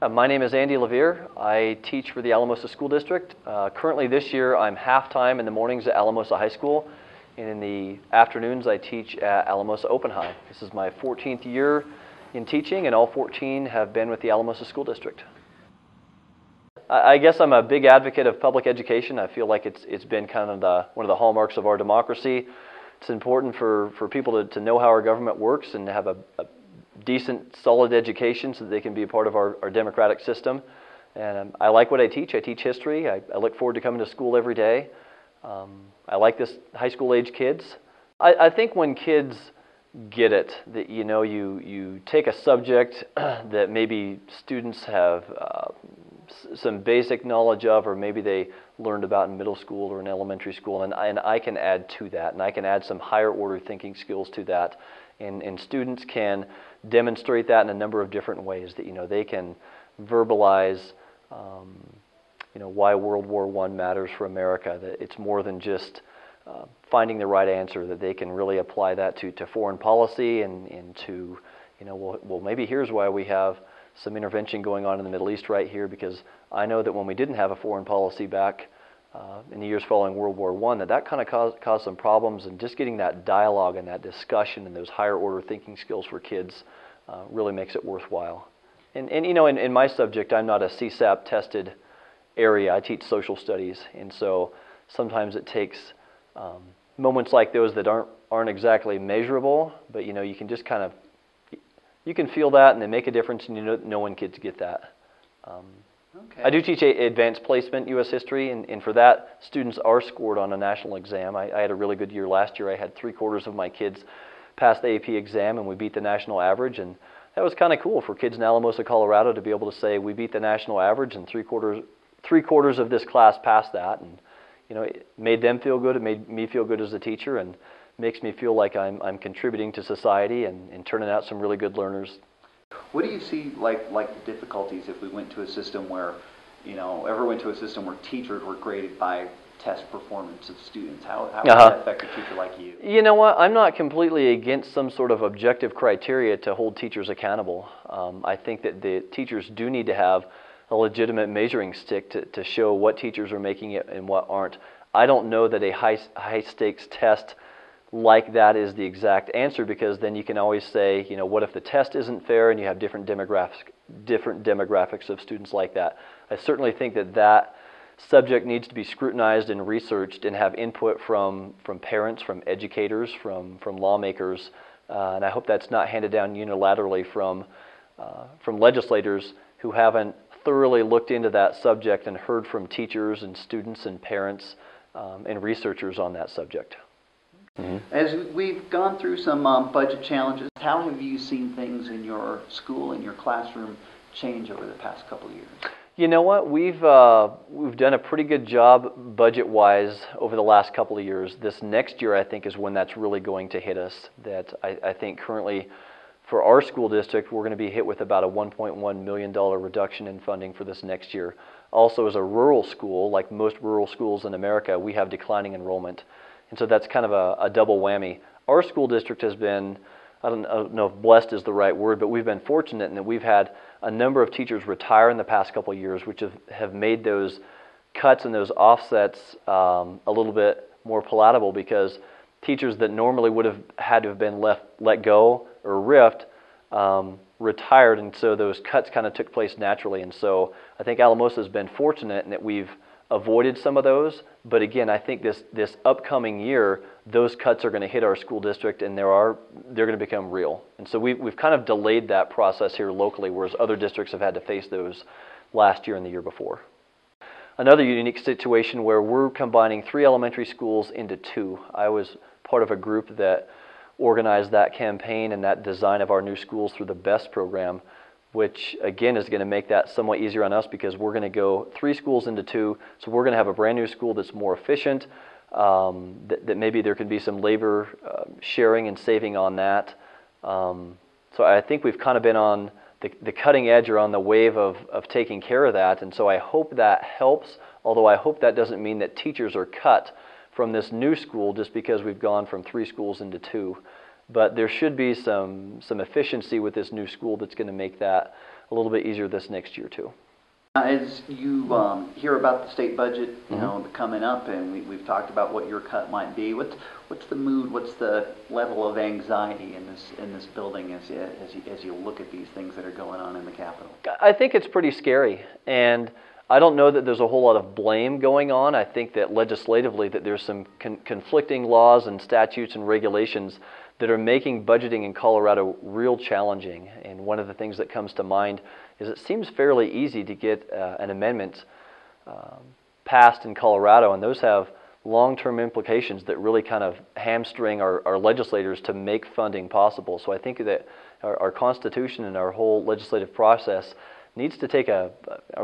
My name is Andy Lavier. I teach for the Alamosa School District. Currently this year I'm half-time in the mornings at Alamosa High School, and in the afternoons I teach at Alamosa Open High. This is my 14th year in teaching, and all 14 have been with the Alamosa School District. I guess I'm a big advocate of public education. I feel like it's been kind of one of the hallmarks of our democracy. It's important for people to know how our government works and to have a decent, solid education so that they can be a part of our democratic system. And I like what I teach. I teach history. I look forward to coming to school every day. I like this high school age kids. I think when kids get it, that you take a subject that maybe students have some basic knowledge of, or maybe they learned about in middle school or in elementary school, and I can add to that, and I can add some higher order thinking skills to that. And students can demonstrate that in a number of different ways. That they can verbalize, why World War I matters for America. That it's more than just finding the right answer. That they can really apply that to foreign policy and to, well, maybe here's why we have some intervention going on in the Middle East right here, because I know that when we didn't have a foreign policy back in the years following World War I, that kind of caused some problems, and just getting that dialogue and that discussion and those higher order thinking skills for kids really makes it worthwhile. And in my subject, I'm not a CSAP tested area. I teach social studies, and so sometimes it takes moments like those that aren't exactly measurable, but you can just kind of, you can feel that, and they make a difference, and know when kids get that. Okay. I do teach advanced placement U.S. history, and for that, students are scored on a national exam. I had a really good year last year. I had 3/4 of my kids pass the AP exam, and we beat the national average, and that was kind of cool for kids in Alamosa, Colorado, to be able to say we beat the national average, and three-quarters of this class passed that, and it made them feel good. It made me feel good as a teacher, and makes me feel like I'm contributing to society and turning out some really good learners. What do you see like the difficulties if we went to a system where, teachers were graded by test performance of students? How would that affect a teacher like you? You know what? I'm not completely against some sort of objective criteria to hold teachers accountable. I think that the teachers do need to have a legitimate measuring stick to show what teachers are making it and what aren't. I don't know that a high stakes test like that is the exact answer, because then you can always say, what if the test isn't fair and you have different demographics of students like that. I certainly think that subject needs to be scrutinized and researched and have input from parents, from educators, from lawmakers, and I hope that's not handed down unilaterally from legislators who haven't thoroughly looked into that subject and heard from teachers and students and parents and researchers on that subject. Mm-hmm. As we've gone through some budget challenges, how have you seen things in your school, in your classroom, change over the past couple of years? You know what? We've done a pretty good job budget-wise over the last couple of years. This next year, I think, is when that's really going to hit us. That I think currently for our school district, we're going to be hit with about a $1.1 million reduction in funding for this next year. Also, as a rural school, like most rural schools in America, we have declining enrollment. And so that's kind of a double whammy. Our school district has been, I don't know if blessed is the right word, but we've been fortunate in that we've had a number of teachers retire in the past couple of years, which have made those cuts and those offsets a little bit more palatable, because teachers that normally would have had to have been let go or ripped retired, and so those cuts kind of took place naturally. And so I think Alamosa has been fortunate in that we've avoided some of those, but again, I think this upcoming year, those cuts are going to hit our school district, and they're going to become real. And so we've kind of delayed that process here locally, whereas other districts have had to face those last year and the year before. Another unique situation where we're combining 3 elementary schools into 2. I was part of a group that organized that campaign and that design of our new schools through the BEST program, which again is going to make that somewhat easier on us, because we're going to go 3 schools into 2. So we're going to have a brand new school that's more efficient, that maybe there can be some labor sharing and saving on that. So I think we've kind of been on the cutting edge, or on the wave of taking care of that. And so I hope that helps, although I hope that doesn't mean that teachers are cut from this new school just because we've gone from 3 schools into 2. but there should be some efficiency with this new school that's going to make that a little bit easier this next year too. As you hear about the state budget, you know, coming up, and we've talked about what your cut might be. What's the mood? What's the level of anxiety in this building as you look at these things that are going on in the Capitol? I think it's pretty scary, and I don't know that there's a whole lot of blame going on. I think that legislatively that there's some conflicting laws and statutes and regulations that are making budgeting in Colorado real challenging. And one of the things that comes to mind is it seems fairly easy to get an amendment passed in Colorado, and those have long-term implications that really kind of hamstring our legislators to make funding possible. So I think that our Constitution and our whole legislative process needs to take our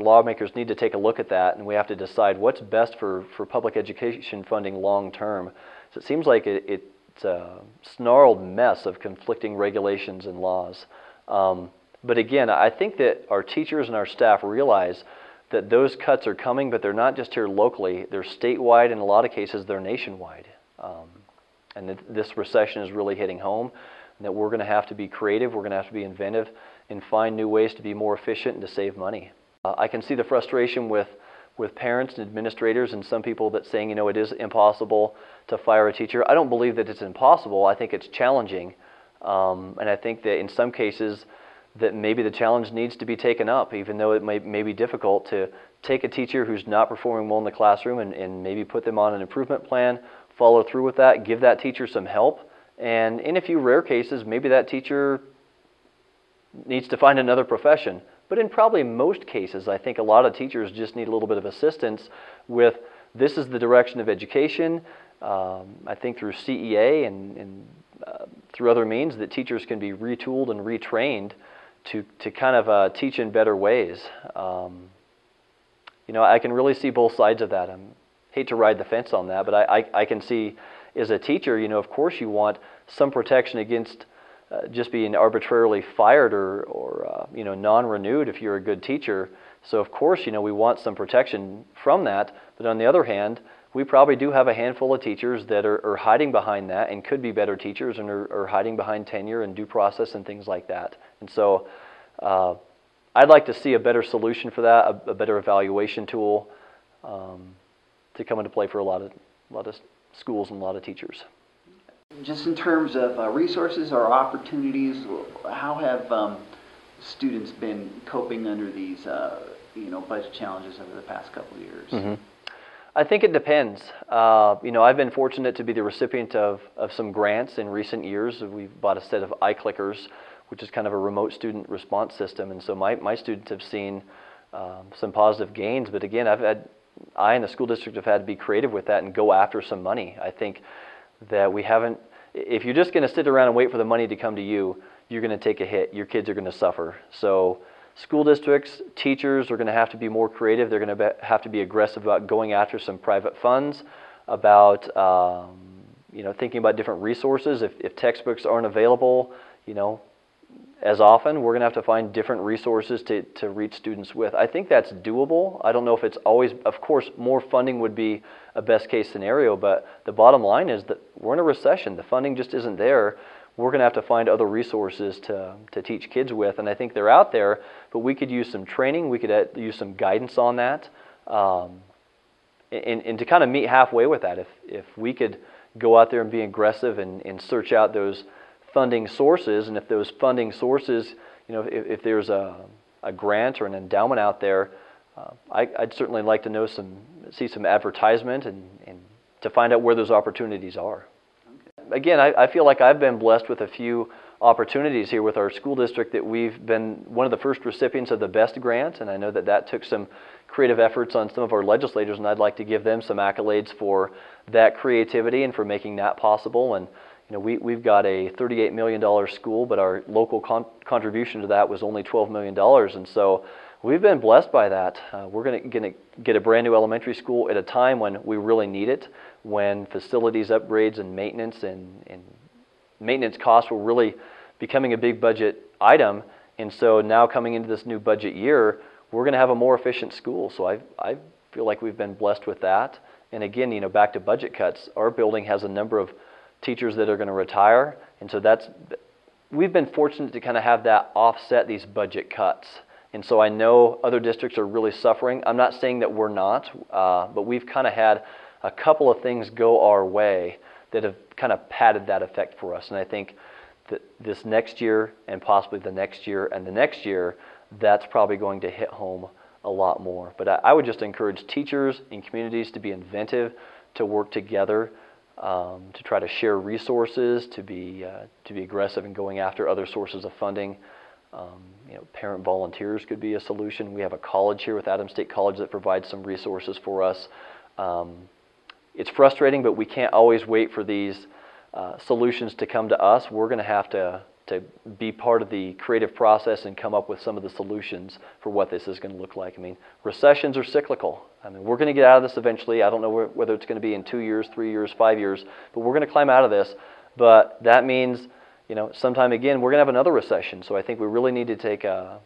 lawmakers need to take a look at that, and we have to decide what's best for public education funding long-term. So it seems like it's a snarled mess of conflicting regulations and laws. But again, I think that our teachers and our staff realize that those cuts are coming, but they're not just here locally. They're statewide, in a lot of cases, they're nationwide. And this recession is really hitting home, and that we're going to have to be creative, we're going to have to be inventive, and find new ways to be more efficient and to save money. I can see the frustration with parents and administrators and some people that saying, you know, it is impossible to fire a teacher. I don't believe that it's impossible. I think it's challenging. And I think that in some cases that maybe the challenge needs to be taken up, even though it may be difficult to take a teacher who's not performing well in the classroom and maybe put them on an improvement plan, follow through with that, give that teacher some help. And in a few rare cases, maybe that teacher needs to find another profession. But in probably most cases, I think a lot of teachers just need a little bit of assistance with this is the direction of education. I think through CEA and through other means that teachers can be retooled and retrained to kind of teach in better ways. You know, I can really see both sides of that. I hate to ride the fence on that, but I can see as a teacher, you know, of course you want some protection against just being arbitrarily fired or you know, non-renewed if you're a good teacher. So of course, you know, we want some protection from that. But on the other hand, we probably do have a handful of teachers that are hiding behind that and could be better teachers and are hiding behind tenure and due process and things like that. And so I'd like to see a better solution for that, a better evaluation tool to come into play for a lot of schools and a lot of teachers. Just in terms of resources or opportunities, how have students been coping under these you know, budget challenges over the past couple of years? Mm-hmm. I think it depends. You know, I've been fortunate to be the recipient of some grants in recent years. We've bought a set of iClickers, which is kind of a remote student response system, and so my students have seen some positive gains. But again, I and the school district have had to be creative with that and go after some money. I think that we haven't, if you're just going to sit around and wait for the money to come to you, you're going to take a hit. Your kids are going to suffer. So school districts, teachers are going to have to be more creative. They're going to have to be aggressive about going after some private funds, about you know, thinking about different resources. If textbooks aren't available, you know, as often, we're going to have to find different resources to reach students with. I think that's doable. I don't know if it's always, of course, more funding would be a best case scenario, but the bottom line is that we're in a recession. The funding just isn't there. We're going to have to find other resources to teach kids with, and I think they're out there, but we could use some training. We could use some guidance on that, and to kind of meet halfway with that. If we could go out there and be aggressive and search out those funding sources, and if those funding sources, you know, if there's a grant or an endowment out there, I'd certainly like to see some advertisement and to find out where those opportunities are. Again, I feel like I've been blessed with a few opportunities here with our school district that we've been one of the first recipients of the BEST grant, and I know that took some creative efforts on some of our legislators, and I'd like to give them some accolades for that creativity and for making that possible. And you know, we've got a $38 million school, but our local contribution to that was only $12 million, and so we've been blessed by that. We're going to get a brand new elementary school at a time when we really need it, when facilities upgrades and maintenance and maintenance costs were really becoming a big budget item. And so now coming into this new budget year, we're going to have a more efficient school. So I feel like we've been blessed with that. And again, you know, back to budget cuts, our building has a number of teachers that are going to retire, and so we've been fortunate to kind of have that offset these budget cuts. And so I know other districts are really suffering. I'm not saying that we're not, but we've kind of had a couple of things go our way that have kind of padded that effect for us. And I think that this next year and possibly the next year and the next year, that's probably going to hit home a lot more. But I would just encourage teachers and communities to be inventive, to work together, to try to share resources, to be aggressive in going after other sources of funding. Parent volunteers could be a solution. We have a college here with Adams State College that provides some resources for us. It's frustrating, but we can't always wait for these solutions to come to us. We're going to have to be part of the creative process and come up with some of the solutions for what this is going to look like. I mean, recessions are cyclical. I mean, we're going to get out of this eventually. I don't know whether it's going to be in 2 years, 3 years, 5 years, but we're going to climb out of this. But that means, sometime again, we're going to have another recession. So I think we really need to take a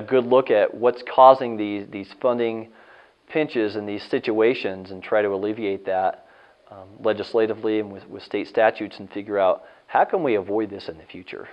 good look at what's causing these funding pinches and these situations and try to alleviate that legislatively and with state statutes and figure out how can we avoid this in the future.